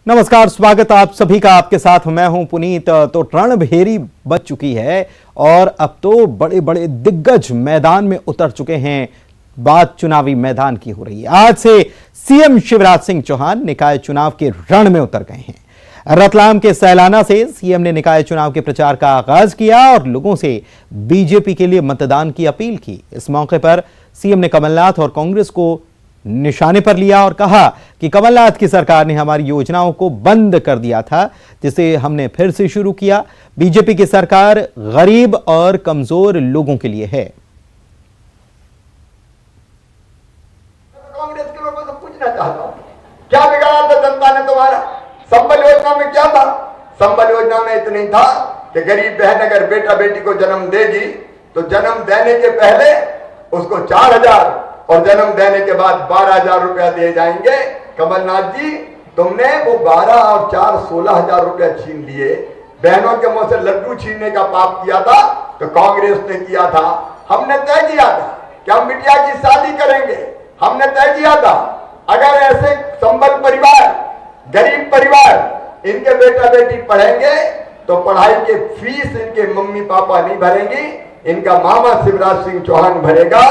नमस्कार, स्वागत आप सभी का। आपके साथ मैं हूं पुनीत। तो रणभेरी बच चुकी है और अब तो बड़े बड़े दिग्गज मैदान में उतर चुके हैं। बात चुनावी मैदान की हो रही है। आज से सीएम शिवराज सिंह चौहान निकाय चुनाव के रण में उतर गए हैं। रतलाम के सैलाना से सीएम ने निकाय चुनाव के प्रचार का आगाज किया और लोगों से बीजेपी के लिए मतदान की अपील की। इस मौके पर सीएम ने कमलनाथ और कांग्रेस को निशाने पर लिया और कहा कि कमलनाथ की सरकार ने हमारी योजनाओं को बंद कर दिया था, जिसे हमने फिर से शुरू किया। बीजेपी की सरकार गरीब और कमजोर लोगों के लिए है। कांग्रेस के लोगों से पूछना चाहता हूं, क्या बिगाड़ा था जनता ने तुम्हारा? संबल योजना में क्या था? संबल योजना में इतना ही था कि गरीब बहन अगर बेटा बेटी को जन्म देगी तो जन्म देने के पहले उसको 4,000 और जन्म देने के बाद 12,000 रुपया दिए जाएंगे। कमलनाथ जी, तुमने वो 12 और 4 16,000 रुपया छीन लिए। बहनों के मुंह से लड्डू छीनने का पाप किया था तो कांग्रेस ने किया था। हमने तय किया था कि हम बिटिया की शादी करेंगे। हमने तय किया था अगर ऐसे संबल परिवार, गरीब परिवार, इनके बेटा बेटी पढ़ेंगे तो पढ़ाई के फीस इनके मम्मी पापा नहीं भरेंगी, इनका मामा शिवराज सिंह चौहान भरेगा,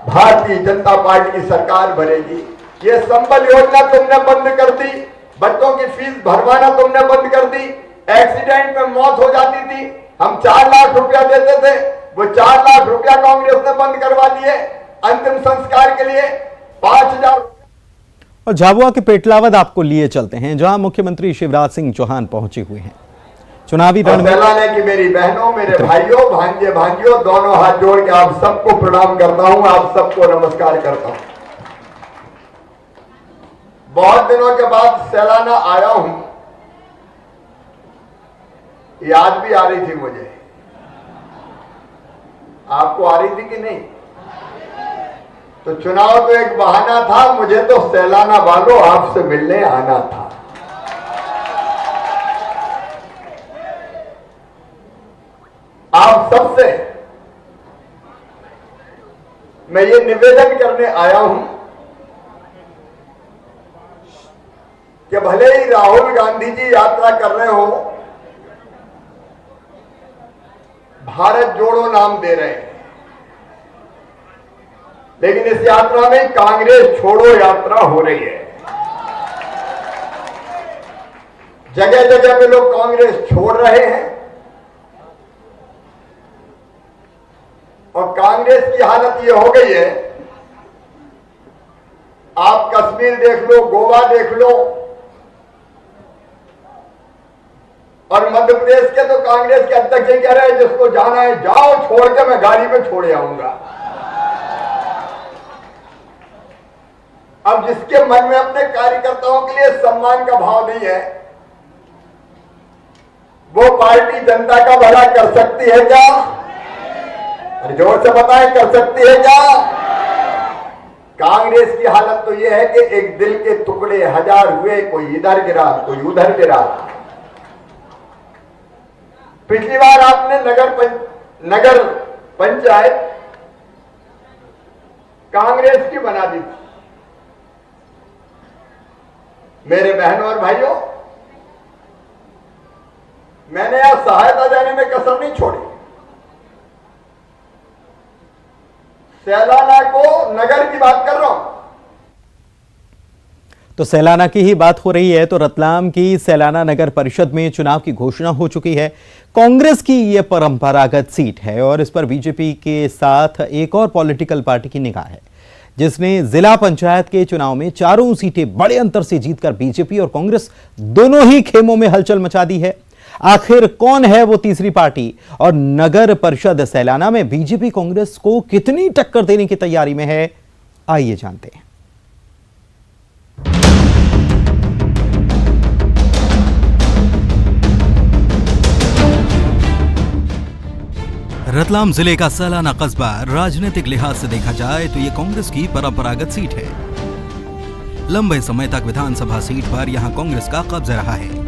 भारतीय जनता पार्टी की सरकार भरेगी। ये संबल योजना तुमने बंद कर दी, बच्चों की फीस भरवाना तुमने बंद कर दी। एक्सीडेंट में मौत हो जाती थी, हम 4 लाख रुपया देते थे, वो 4 लाख रुपया कांग्रेस ने बंद करवा दिए। अंतिम संस्कार के लिए 5,000। और झाबुआ के पेटलावद आपको लिए चलते हैं, जहां मुख्यमंत्री शिवराज सिंह चौहान पहुंचे हुए हैं। चुनावी रण में की मेरी बहनों, मेरे भाइयों, भांजे भांजियों, दोनों हाथ जोड़ के आप सबको प्रणाम करता हूं, आप सबको नमस्कार करता हूं। बहुत दिनों के बाद सैलाना आया हूं, याद भी आ रही थी मुझे। आपको आ रही थी कि नहीं? तो चुनाव तो एक बहाना था, मुझे तो सैलाना वालों आपसे मिलने आना था। आप सबसे मैं ये निवेदन करने आया हूं कि भले ही राहुल गांधी जी यात्रा कर रहे हो, भारत जोड़ो नाम दे रहे हैं, लेकिन इस यात्रा में कांग्रेस छोड़ो यात्रा हो रही है। जगह जगह पे लोग कांग्रेस छोड़ रहे हैं और कांग्रेस की हालत ये हो गई है, आप कश्मीर देख लो, गोवा देख लो, और मध्य प्रदेश के तो कांग्रेस के अध्यक्ष कह रहे हैं जिसको जाना है जाओ, छोड़ के मैं गाड़ी में छोड़ आऊंगा। अब जिसके मन में अपने कार्यकर्ताओं के लिए सम्मान का भाव नहीं है, वो पार्टी जनता का भला कर सकती है क्या? जोर से बताएं, कर सकती है क्या? कांग्रेस की हालत तो यह है कि एक दिल के टुकड़े 1000 हुए, कोई इधर गिरा, कोई उधर गिरा। पिछली बार आपने नगर पंचायत कांग्रेस की बना दी थी। मेरे बहनों और भाइयों, मैंने यहां सहायता देने में कसर नहीं छोड़ी। सैलाना को नगर की बात कर रहा हूं। तो सैलाना की ही बात हो रही है, तो रतलाम की सैलाना नगर परिषद में चुनाव की घोषणा हो चुकी है। कांग्रेस की यह परंपरागत सीट है और इस पर बीजेपी के साथ एक और पॉलिटिकल पार्टी की निगाह है, जिसने जिला पंचायत के चुनाव में चारों सीटें बड़े अंतर से जीतकर बीजेपी और कांग्रेस दोनों ही खेमों में हलचल मचा दी है। आखिर कौन है वो तीसरी पार्टी और नगर परिषद सैलाना में बीजेपी कांग्रेस को कितनी टक्कर देने की तैयारी में है, आइए जानते हैं। रतलाम जिले का सैलाना कस्बा राजनीतिक लिहाज से देखा जाए तो ये कांग्रेस की परंपरागत सीट है। लंबे समय तक विधानसभा सीट पर यहां कांग्रेस का कब्जा रहा है।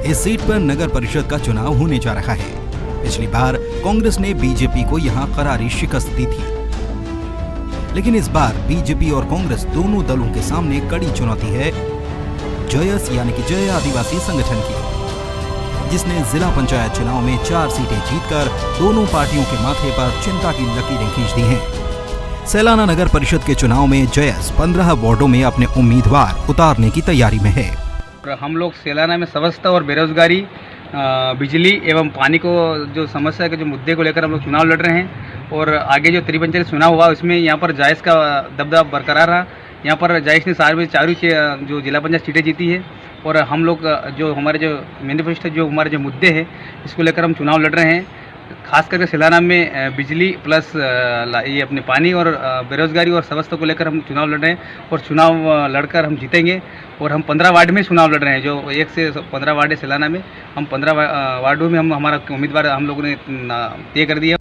इस सीट पर नगर परिषद का चुनाव होने जा रहा है। पिछली बार कांग्रेस ने बीजेपी को यहां करारी शिकस्त दी थी, लेकिन इस बार बीजेपी और कांग्रेस दोनों दलों के सामने कड़ी चुनौती है जयस यानी कि जय आदिवासी संगठन की, जिसने जिला पंचायत चुनाव में 4 सीटें जीतकर दोनों पार्टियों के माथे पर चिंता की लकीरें खींच दी हैं। सैलाना नगर परिषद के चुनाव में जयस 15 वार्डों में अपने उम्मीदवार उतारने की तैयारी में है। हम लोग सैलाना में स्वास्थ्य और बेरोजगारी, बिजली एवं पानी को जो समस्या के जो मुद्दे को लेकर हम लोग चुनाव लड़ रहे हैं। और आगे जो त्रिपंचायत चुनाव हुआ उसमें यहाँ पर जायस का दबदबा बरकरार रहा। यहाँ पर जायस ने चारों जो जिला पंचायत सीटें जीती है। और हम लोग जो हमारे जो मैनिफेस्टो जो हमारे जो मुद्दे हैं इसको लेकर हम चुनाव लड़ रहे हैं। खास करके सैलाना में बिजली प्लस ये अपने पानी और बेरोजगारी और स्वास्थ्य को लेकर हम चुनाव लड़ रहे हैं। और चुनाव लड़कर हम जीतेंगे। और हम 15 वार्ड में चुनाव लड़ रहे हैं, जो 1 से 15 वार्ड है सैलाना में। हम 15 वार्डों में हम हमारा उम्मीदवार हम लोगों ने तय कर दिया।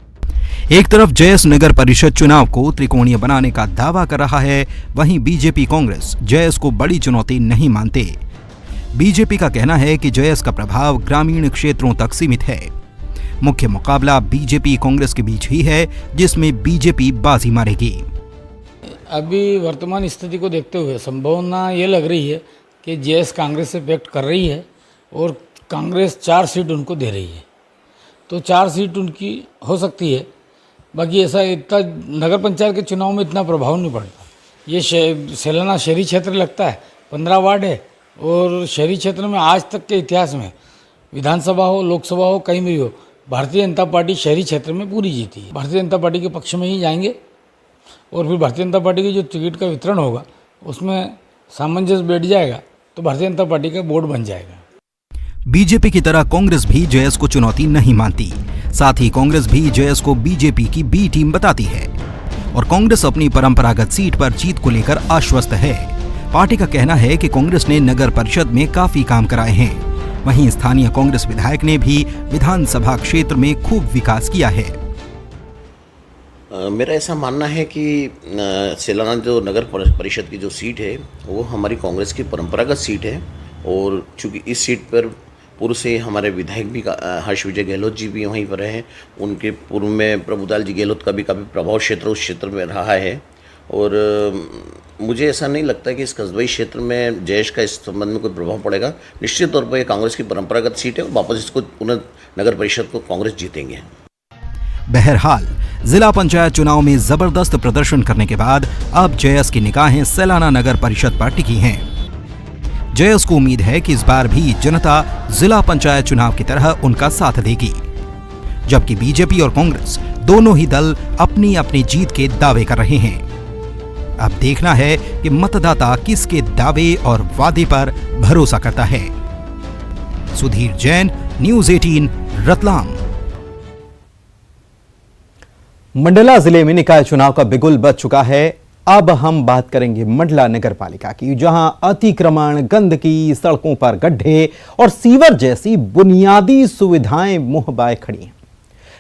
एक तरफ जयस नगर परिषद चुनाव को त्रिकोणीय बनाने का दावा कर रहा है, वहीं बीजेपी कांग्रेस जयस को बड़ी चुनौती नहीं मानते। बीजेपी का कहना है कि जयस का प्रभाव ग्रामीण क्षेत्रों तक सीमित है। मुख्य मुकाबला बीजेपी कांग्रेस के बीच ही है, जिसमें बीजेपी बाजी मारेगी। अभी वर्तमान स्थिति को देखते हुए संभावना ये लग रही है कि जयस कांग्रेस से पैक्ट कर रही है और कांग्रेस 4 सीट उनको दे रही है, तो 4 सीट उनकी हो सकती है। बाकी ऐसा इतना नगर पंचायत के चुनाव में इतना प्रभाव नहीं पड़ता। ये सैलाना शहरी क्षेत्र लगता है, 15 वार्ड है। और शहरी क्षेत्र में आज तक के इतिहास में विधानसभा हो, लोकसभा हो, कहीं भी हो, भारतीय जनता पार्टी शहरी क्षेत्र में पूरी जीती है। भारतीय जनता पार्टी के पक्ष में ही जाएंगे। और फिर भारतीय जनता पार्टी की जो टिकट का वितरण होगा उसमें सामंजस्य बैठ जाएगा, तो भारतीय जनता पार्टी का बोर्ड बन जाएगा। बीजेपी की तरह कांग्रेस भी जयस को चुनौती नहीं मानती। साथ ही कांग्रेस भी जयस को बीजेपी की बी टीम बताती है। और कांग्रेस अपनी परंपरागत सीट पर जीत को लेकर आश्वस्त है। पार्टी का कहना है कि कांग्रेस ने नगर परिषद में काफी काम कराए हैं। वहीं स्थानीय कांग्रेस विधायक ने भी विधानसभा क्षेत्र में खूब विकास किया है। मेरा ऐसा मानना है कि सैलाना जो नगर परिषद की जो सीट है वो हमारी कांग्रेस की परंपरागत सीट है। और चूंकि इस सीट पर पूर्व से हमारे विधायक भी हर्ष विजय गहलोत जी भी वहीं पर हैं। उनके पूर्व में प्रभुलाल जी गहलोत का भी काफ़ी प्रभाव क्षेत्र उस क्षेत्र में रहा है। और मुझे ऐसा नहीं लगता कि इस कस्बई क्षेत्र में जयस का इस संबंध में कोई प्रभाव पड़ेगा। निश्चित तौर पर यह कांग्रेस की परंपरागत सीट है और वापस इसको पुनः नगर परिषद को कांग्रेस जीतेंगे। बहरहाल जिला पंचायत चुनाव में जबरदस्त प्रदर्शन करने के बाद अब जयस की निगाहें सैलाना नगर परिषद पर टिकी हैं। जयस को उम्मीद है कि इस बार भी जनता जिला पंचायत चुनाव की तरह उनका साथ देगी, जबकि बीजेपी और कांग्रेस दोनों ही दल अपनी अपनी जीत के दावे कर रहे हैं। अब देखना है कि मतदाता किसके दावे और वादे पर भरोसा करता है। सुधीर जैन, न्यूज़ 18, रतलाम। मंडला जिले में निकाय चुनाव का बिगुल बज चुका है। अब हम बात करेंगे मंडला नगर पालिका की, जहां अतिक्रमण, गंदगी, सड़कों पर गड्ढे और सीवर जैसी बुनियादी सुविधाएं मुंह बाए खड़ी हैं।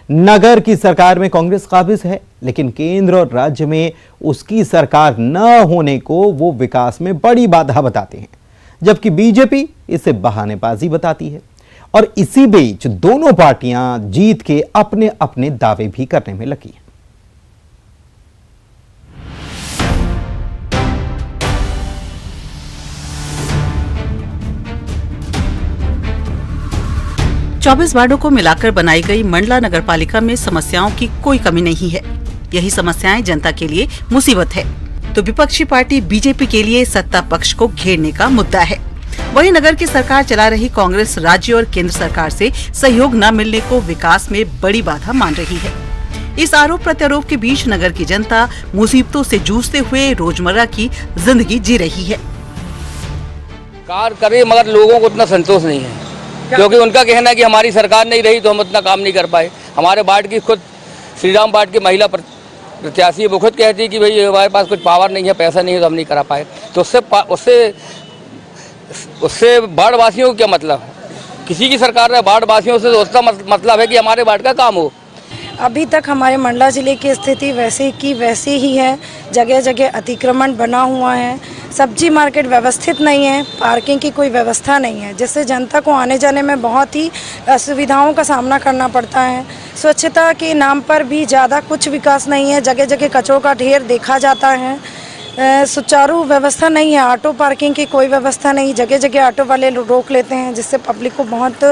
नगर की सरकार में कांग्रेस काबिज है, लेकिन केंद्र और राज्य में उसकी सरकार न होने को वो विकास में बड़ी बाधा बताते हैं, जबकि बीजेपी इसे बहानेबाजी बताती है। और इसी बीच दोनों पार्टियां जीत के अपने अपने दावे भी करने में लगी हैं। चौबीस वार्डों को मिलाकर बनाई गई मंडला नगर पालिका में समस्याओं की कोई कमी नहीं है। यही समस्याएं जनता के लिए मुसीबत है, तो विपक्षी पार्टी बीजेपी के लिए सत्ता पक्ष को घेरने का मुद्दा है। वहीं नगर की सरकार चला रही कांग्रेस राज्य और केंद्र सरकार से सहयोग न मिलने को विकास में बड़ी बाधा मान रही है। इस आरोप प्रत्यारोप के बीच नगर की जनता मुसीबतों से जूझते हुए रोजमर्रा की जिंदगी जी रही है। कार्य करे मगर लोगों को उतना संतोष नहीं है, क्योंकि उनका कहना है कि हमारी सरकार नहीं रही तो हम उतना काम नहीं कर पाए। हमारे वार्ड की खुद श्रीराम वार्ड की महिला प्रत्याशी वो खुद कहती है कि भाई हमारे पास कुछ पावर नहीं है, पैसा नहीं है, तो हम नहीं करा पाए। तो उससे वार्ड वासियों को क्या मतलब? किसी की सरकार है, वार्ड वासियों से उसका मतलब है कि हमारे वार्ड का काम हो। अभी तक हमारे मंडला जिले की स्थिति वैसे की वैसे ही है। जगह जगह अतिक्रमण बना हुआ है, सब्जी मार्केट व्यवस्थित नहीं है, पार्किंग की कोई व्यवस्था नहीं है, जिससे जनता को आने जाने में बहुत ही असुविधाओं का सामना करना पड़ता है। स्वच्छता के नाम पर भी ज़्यादा कुछ विकास नहीं है, जगह जगह कचरों का ढेर देखा जाता है। सुचारू व्यवस्था नहीं है। ऑटो पार्किंग की कोई व्यवस्था नहीं, जगह जगह ऑटो वाले रोक लेते हैं, जिससे पब्लिक को बहुत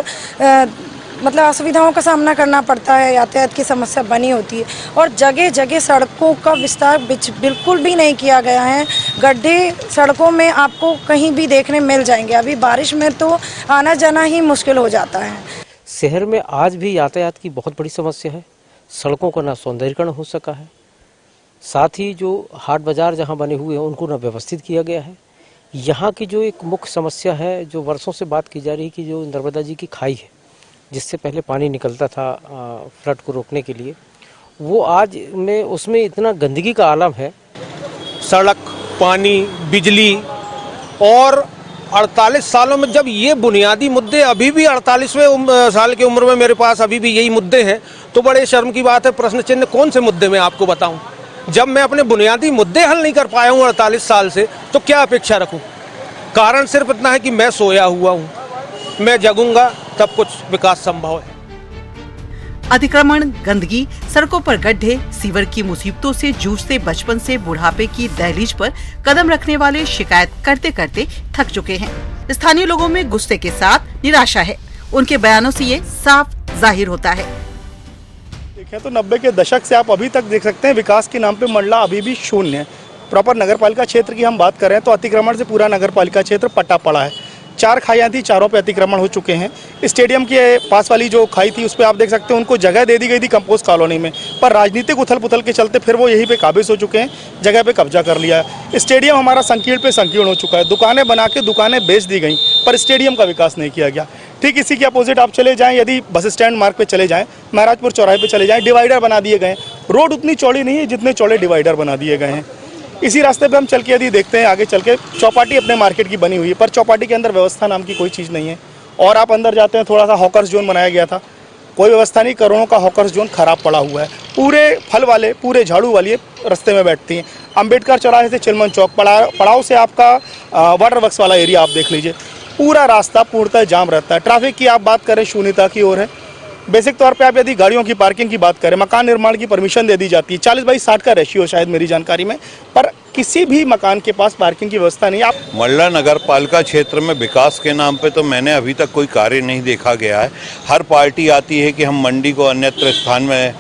मतलब असुविधाओं का सामना करना पड़ता है, यातायात की समस्या बनी होती है। और जगह जगह सड़कों का विस्तार बिल्कुल भी नहीं किया गया है। गड्ढे सड़कों में आपको कहीं भी देखने मिल जाएंगे। अभी बारिश में तो आना जाना ही मुश्किल हो जाता है। शहर में आज भी यातायात की बहुत बड़ी समस्या है। सड़कों का ना सौंदर्यीकरण हो सका है, साथ ही जो हाट बाजार जहां बने हुए हैं उनको ना व्यवस्थित किया गया है। यहाँ की जो एक मुख्य समस्या है, जो वर्षों से बात की जा रही है कि जो नर्मदा जी की खाई है, जिससे पहले पानी निकलता था फ्लड को रोकने के लिए, वो आज में उसमें इतना गंदगी का आलम है। सड़क, पानी, बिजली और 48 सालों में जब ये बुनियादी मुद्दे अभी भी 48वें साल की उम्र में मेरे पास अभी भी यही मुद्दे हैं, तो बड़े शर्म की बात है। प्रश्न चिन्ह कौन से मुद्दे में आपको बताऊं? जब मैं अपने बुनियादी मुद्दे हल नहीं कर पाया हूं 48 साल से, तो क्या अपेक्षा रखूं? कारण सिर्फ इतना है कि मैं सोया हुआ हूं। मैं जगूंगा तब कुछ विकास संभव है। अतिक्रमण, गंदगी, सड़कों पर गड्ढे, सीवर की मुसीबतों से जूझते बचपन से बुढ़ापे की दहलीज पर कदम रखने वाले शिकायत करते करते थक चुके हैं। स्थानीय लोगों में गुस्से के साथ निराशा है। उनके बयानों से ये साफ जाहिर होता है। देखें तो 90 के दशक से आप अभी तक देख सकते हैं विकास के नाम पे मंडला अभी भी शून्य है। प्रॉपर नगरपालिका क्षेत्र की हम बात करें तो अतिक्रमण से पूरा नगरपालिका क्षेत्र पटा पड़ा है। 4 खाइयाँ थी, चारों पे अतिक्रमण हो चुके हैं। स्टेडियम के पास वाली जो खाई थी उस पर आप देख सकते हैं उनको जगह दे दी गई थी कंपोस्ट कॉलोनी में, पर राजनीतिक उथल पुथल के चलते फिर वो यहीं पे काबिज हो चुके हैं, जगह पे कब्जा कर लिया है। स्टेडियम हमारा संकीर्ण पे संकीर्ण हो चुका है। दुकानें बना के दुकानें बेच दी गई, पर स्टेडियम का विकास नहीं किया गया। ठीक इसी के अपोजिट आप चले जाएं, यदि बस स्टैंड मार्ग पे चले जाएं, महाराजपुर चौराहे पे चले जाएं, डिवाइडर बना दिए गए। रोड उतनी चौड़ी नहीं है जितने चौड़े डिवाइडर बना दिए गए हैं। इसी रास्ते पे हम चल के यदि देखते हैं आगे चल के, चौपाटी अपने मार्केट की बनी हुई है, पर चौपाटी के अंदर व्यवस्था नाम की कोई चीज़ नहीं है। और आप अंदर जाते हैं, थोड़ा सा हॉकर्स जोन बनाया गया था, कोई व्यवस्था नहीं। करोड़ों का हॉकर्स जोन खराब पड़ा हुआ है। पूरे फल वाले, पूरे झाड़ू वाली रास्ते में बैठती हैं। अम्बेडकर चौराहे से चिलमन चौक, पड़ाव से आपका वाटर वर्क्स वाला एरिया आप देख लीजिए, पूरा रास्ता पूर्णतः जाम रहता है। ट्रैफिक की आप बात करें शून्यता की ओर है। बेसिक तौर पे आप यदि गाड़ियों की पार्किंग की बात करें, मकान निर्माण की परमिशन दे दी जाती है, 40/60 का रेशियो शायद मेरी जानकारी में, पर किसी भी मकान के पास पार्किंग की व्यवस्था नहीं। आप मंडला नगर पालिका क्षेत्र में विकास के नाम पे तो मैंने अभी तक कोई कार्य नहीं देखा गया है। हर पार्टी आती है कि हम मंडी को अन्यत्र स्थान में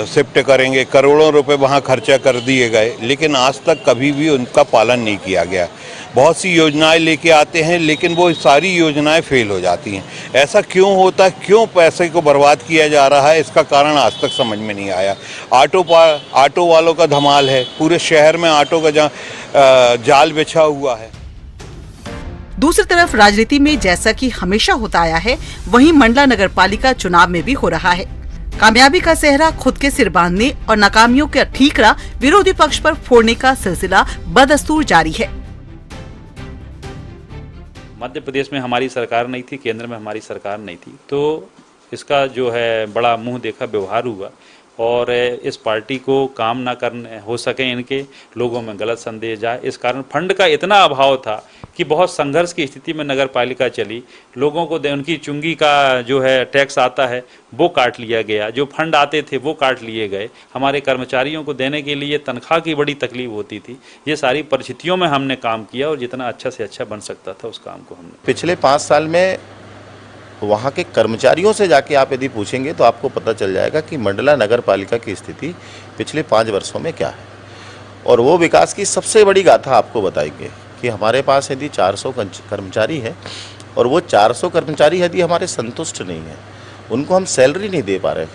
शिफ्ट करेंगे, करोड़ों रुपए वहाँ खर्चा कर दिए गए, लेकिन आज तक कभी भी उनका पालन नहीं किया गया। बहुत सी योजनाएं लेके आते हैं, लेकिन वो सारी योजनाएं फेल हो जाती हैं। ऐसा क्यों होता है? क्यों पैसे को बर्बाद किया जा रहा है? इसका कारण आज तक समझ में नहीं आया। ऑटो वालों का धमाल है, पूरे शहर में ऑटो का जाल बिछा हुआ है। दूसरी तरफ राजनीति में जैसा कि हमेशा होता आया है, वहीं मंडला नगर पालिका चुनाव में भी हो रहा है। कामयाबी का सेहरा खुद के सिर बांधने और नाकामियों का ठीकरा विरोधी पक्ष पर फोड़ने का सिलसिला बदस्तूर जारी है। मध्य प्रदेश में हमारी सरकार नहीं थी, केंद्र में हमारी सरकार नहीं थी, तो इसका जो है बड़ा मुंह देखा व्यवहार हुआ और इस पार्टी को काम ना करने हो सके, इनके लोगों में गलत संदेश जाए। इस कारण फंड का इतना अभाव था कि बहुत संघर्ष की स्थिति में नगर पालिका चली। लोगों को उनकी चुंगी का जो है टैक्स आता है वो काट लिया गया, जो फंड आते थे वो काट लिए गए। हमारे कर्मचारियों को देने के लिए तनख्वाह की बड़ी तकलीफ होती थी। ये सारी परिस्थितियों में हमने काम किया और जितना अच्छा से अच्छा बन सकता था उस काम को हमने। पिछले 5 साल में वहाँ के कर्मचारियों से जाके आप यदि पूछेंगे तो आपको पता चल जाएगा कि मंडला नगर पालिका की स्थिति पिछले 5 वर्षों में क्या है। और वो विकास की सबसे बड़ी गाथा आपको बताएंगे कि हमारे पास यदि 400 कर्मचारी है और वो 400 कर्मचारी यदि हमारे संतुष्ट नहीं है, उनको हम सैलरी नहीं दे पा रहे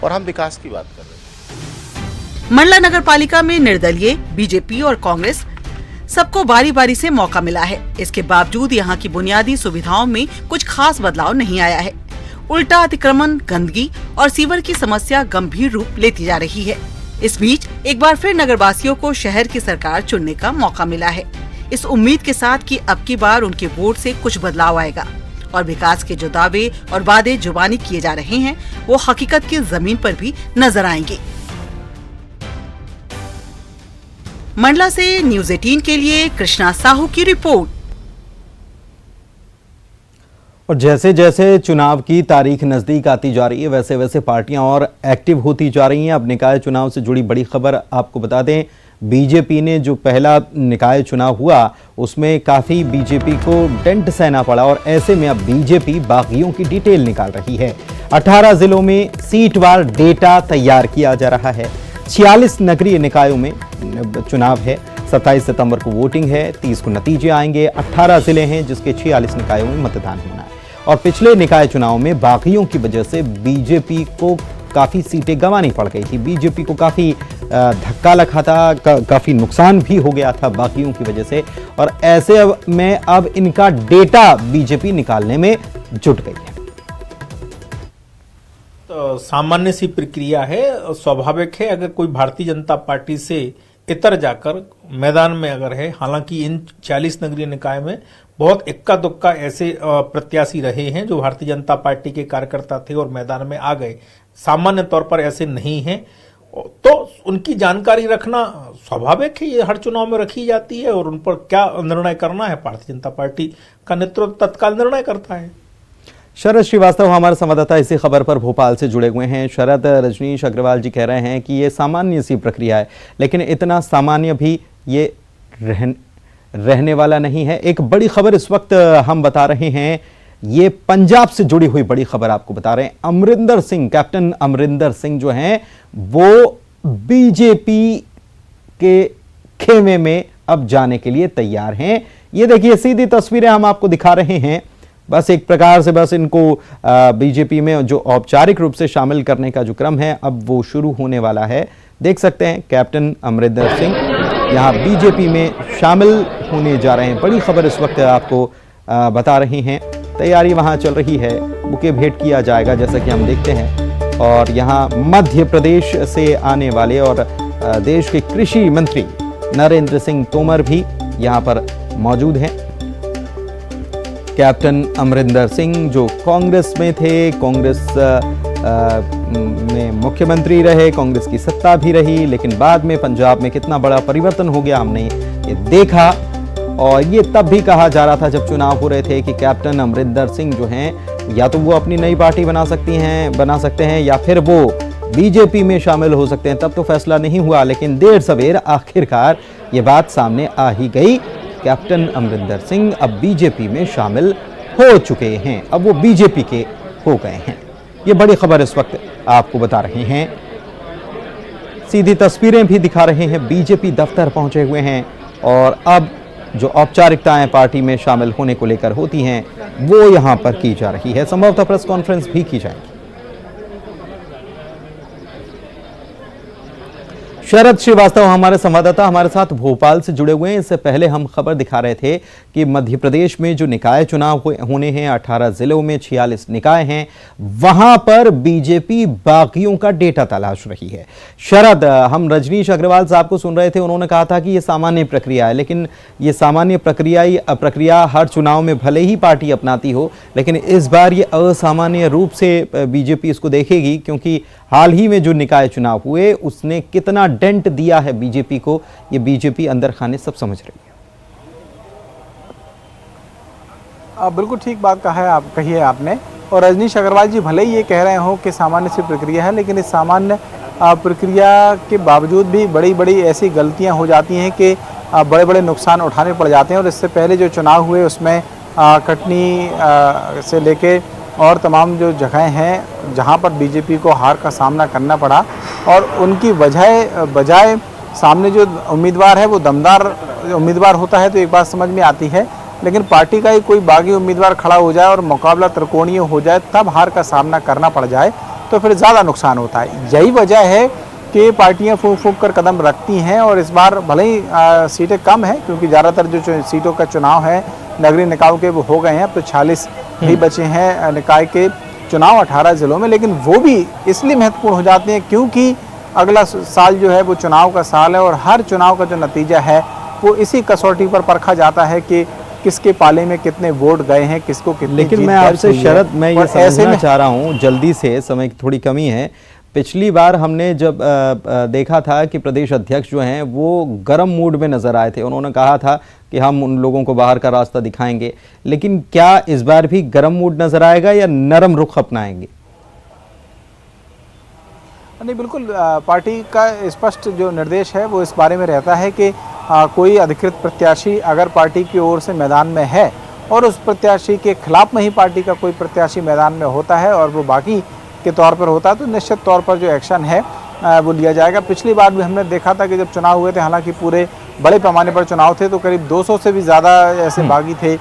और हम विकास की बात कर रहे हैं। मंडला नगर पालिका में निर्दलीय, बीजेपी और कांग्रेस सबको बारी बारी से मौका मिला है। इसके बावजूद यहाँ की बुनियादी सुविधाओं में कुछ खास बदलाव नहीं आया है। उल्टा अतिक्रमण, गंदगी और सीवर की समस्या गंभीर रूप लेती जा रही है। इस बीच एक बार फिर नगरवासियों को शहर की सरकार चुनने का मौका मिला है, इस उम्मीद के साथ कि अब की बार उनके वोट से कुछ बदलाव आएगा और विकास के जो दावे और वादे जुबानी किए जा रहे हैं वो हकीकत की जमीन पर भी नजर आएंगे। मंडला से न्यूज़ 18 के लिए कृष्णा साहू की रिपोर्ट। और जैसे जैसे चुनाव की तारीख नजदीक आती जा रही है, वैसे वैसे पार्टियां और एक्टिव होती जा रही हैं। अब निकाय चुनाव से जुड़ी बड़ी खबर आपको बता दें, बीजेपी ने जो पहला निकाय चुनाव हुआ उसमें काफ़ी बीजेपी को डेंट सहना पड़ा और ऐसे में अब बीजेपी बागियों की डिटेल निकाल रही है। 18 जिलों में सीटवार डेटा तैयार किया जा रहा है। 46 नगरीय निकायों में चुनाव है। 27 सितंबर को वोटिंग है, 30 को नतीजे आएंगे। 18 जिले हैं जिसके 46 निकायों में मतदान होना है और पिछले निकाय चुनाव में बागियों की वजह से बीजेपी को काफ़ी सीटें गंवानी पड़ गई थी। बीजेपी को काफ़ी धक्का लगा था, काफ़ी नुकसान भी हो गया था बागियों की वजह से और ऐसे में अब इनका डेटा बीजेपी निकालने में जुट गई है। तो सामान्य सी प्रक्रिया है, स्वाभाविक है। अगर कोई भारतीय जनता पार्टी से इतर जाकर मैदान में अगर है, हालांकि इन 40 नगरीय निकाय में बहुत इक्का दुक्का ऐसे प्रत्याशी रहे हैं जो भारतीय जनता पार्टी के कार्यकर्ता थे और मैदान में आ गए, सामान्य तौर पर ऐसे नहीं हैं, तो उनकी जानकारी रखना स्वाभाविक है। ये हर चुनाव में रखी जाती है और उन पर क्या निर्णय करना है भारतीय जनता पार्टी का नेतृत्व तत्काल निर्णय करता है। शरद श्रीवास्तव हमारे संवाददाता इसी खबर पर भोपाल से जुड़े हुए हैं। शरद, रजनीश अग्रवाल जी कह रहे हैं कि ये सामान्य सी प्रक्रिया है, लेकिन इतना सामान्य भी ये रहने वाला नहीं है। एक बड़ी खबर इस वक्त हम बता रहे हैं, ये पंजाब से जुड़ी हुई बड़ी खबर आपको बता रहे हैं। अमरिंदर सिंह, कैप्टन अमरिंदर सिंह जो हैं वो बीजेपी के खेमे में अब जाने के लिए तैयार हैं। ये देखिए सीधी तस्वीरें हम आपको दिखा रहे हैं। बस एक प्रकार से बस इनको बीजेपी में जो औपचारिक रूप से शामिल करने का जो क्रम है अब वो शुरू होने वाला है। देख सकते हैं कैप्टन अमरिंदर सिंह यहाँ बीजेपी में शामिल होने जा रहे हैं। बड़ी खबर इस वक्त आपको बता रही हैं। तैयारी वहाँ चल रही है, बुके भेंट किया जाएगा जैसा कि हम देखते हैं। और यहाँ मध्य प्रदेश से आने वाले और देश के कृषि मंत्री नरेंद्र सिंह तोमर भी यहाँ पर मौजूद हैं। कैप्टन अमरिंदर सिंह जो कांग्रेस में थे, कांग्रेस में मुख्यमंत्री रहे, कांग्रेस की सत्ता भी रही, लेकिन बाद में पंजाब में कितना बड़ा परिवर्तन हो गया हमने ये देखा। और ये तब भी कहा जा रहा था जब चुनाव हो रहे थे कि कैप्टन अमरिंदर सिंह जो हैं या तो वो अपनी नई पार्टी बना सकते हैं या फिर वो बीजेपी में शामिल हो सकते हैं। तब तो फैसला नहीं हुआ, लेकिन देर सवेर आखिरकार ये बात सामने आ ही गई। कैप्टन अमरिंदर सिंह अब बीजेपी में शामिल हो चुके हैं, अब वो बीजेपी के हो गए हैं। ये बड़ी खबर इस वक्त आपको बता रहे हैं। सीधी तस्वीरें भी दिखा रहे हैं। बीजेपी दफ्तर पहुंचे हुए हैं और अब जो औपचारिकताएं पार्टी में शामिल होने को लेकर होती हैं वो यहां पर की जा रही है। संभवतः प्रेस कॉन्फ्रेंस भी की जाएगी। शरद श्रीवास्तव हमारे संवाददाता हमारे साथ भोपाल से जुड़े हुए हैं। इससे पहले हम खबर दिखा रहे थे कि मध्य प्रदेश में जो निकाय चुनाव होने हैं, 18 जिलों में 46 निकाय हैं, वहां पर बीजेपी बागियों का डेटा तलाश रही है। शरद, हम रजनीश अग्रवाल साहब को सुन रहे थे, उन्होंने कहा था कि ये सामान्य प्रक्रिया है, लेकिन ये सामान्य प्रक्रिया हर चुनाव में भले ही पार्टी अपनाती हो, लेकिन इस बार ये असामान्य रूप से बीजेपी इसको देखेगी, क्योंकि हाल ही में जो निकाय चुनाव हुए उसने कितना डेंट दिया है बीजेपी को, ये बीजेपी अंदर खाने सब समझ रही है। बिल्कुल ठीक बात कही है आपने। और रजनीश अग्रवाल जी भले ही ये कह रहे हो कि सामान्य सी प्रक्रिया है, लेकिन इस सामान्य प्रक्रिया के बावजूद भी बड़ी बड़ी ऐसी गलतियां हो जाती हैं कि बड़े बड़े नुकसान उठाने पड़ जाते हैं। और इससे पहले जो चुनाव हुए उसमें कटनी से लेके और तमाम जो जगहें हैं जहां पर बीजेपी को हार का सामना करना पड़ा, और उनकी बजाय सामने जो उम्मीदवार है वो दमदार उम्मीदवार होता है तो एक बात समझ में आती है, लेकिन पार्टी का ही कोई बागी उम्मीदवार खड़ा हो जाए और मुकाबला त्रिकोणीय हो जाए, तब हार का सामना करना पड़ जाए तो फिर ज़्यादा नुकसान होता है। यही वजह है कि पार्टियां फूंक फूंक कर कदम रखती हैं। और इस बार भले ही सीटें कम हैं, क्योंकि ज़्यादातर जो सीटों का चुनाव है नगरीय निकायों के वो हो गए हैं, अब तो 40 ही बचे हैं निकाय के चुनाव 18 जिलों में। लेकिन वो भी इसलिए महत्वपूर्ण हो जाते हैं क्योंकि अगला साल जो है वो चुनाव का साल है, और हर चुनाव का जो नतीजा है वो इसी कसौटी पर परखा जाता है कि किसके पाले में कितने वोट गए हैं, किसको कितनी। लेकिन मैं आपसे शरद मैं ये समझना चाह रहा हूँ जल्दी से, समय की थोड़ी कमी है। पिछली बार हमने जब देखा था कि प्रदेश अध्यक्ष जो हैं वो गर्म मूड में नजर आए थे, उन्होंने कहा था कि हम उन लोगों को बाहर का रास्ता दिखाएंगे, लेकिन क्या इस बार भी गर्म मूड नजर आएगा या नरम रुख अपनाएंगे? नहीं, बिल्कुल पार्टी का स्पष्ट जो निर्देश है वो इस बारे में रहता है कि कोई अधिकृत प्रत्याशी अगर पार्टी की ओर से मैदान में है और उस प्रत्याशी के खिलाफ में ही पार्टी का कोई प्रत्याशी मैदान में होता है और वो बागी के तौर पर होता है तो निश्चित तौर पर जो एक्शन है वो लिया जाएगा। पिछली बार भी हमने देखा था कि जब चुनाव हुए थे, हालांकि पूरे बड़े पैमाने पर चुनाव थे, तो करीब 200 से भी ज़्यादा ऐसे बागी थे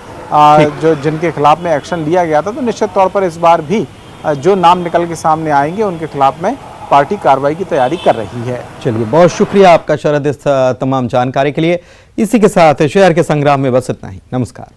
जो जिनके खिलाफ में एक्शन लिया गया था। तो निश्चित तौर पर इस बार भी जो नाम निकल के सामने आएंगे उनके खिलाफ में पार्टी कार्रवाई की तैयारी कर रही है। चलिए, बहुत शुक्रिया आपका शरद इस तमाम जानकारी के लिए। इसी के साथ शहर के संग्राम में बस इतना ही। नमस्कार।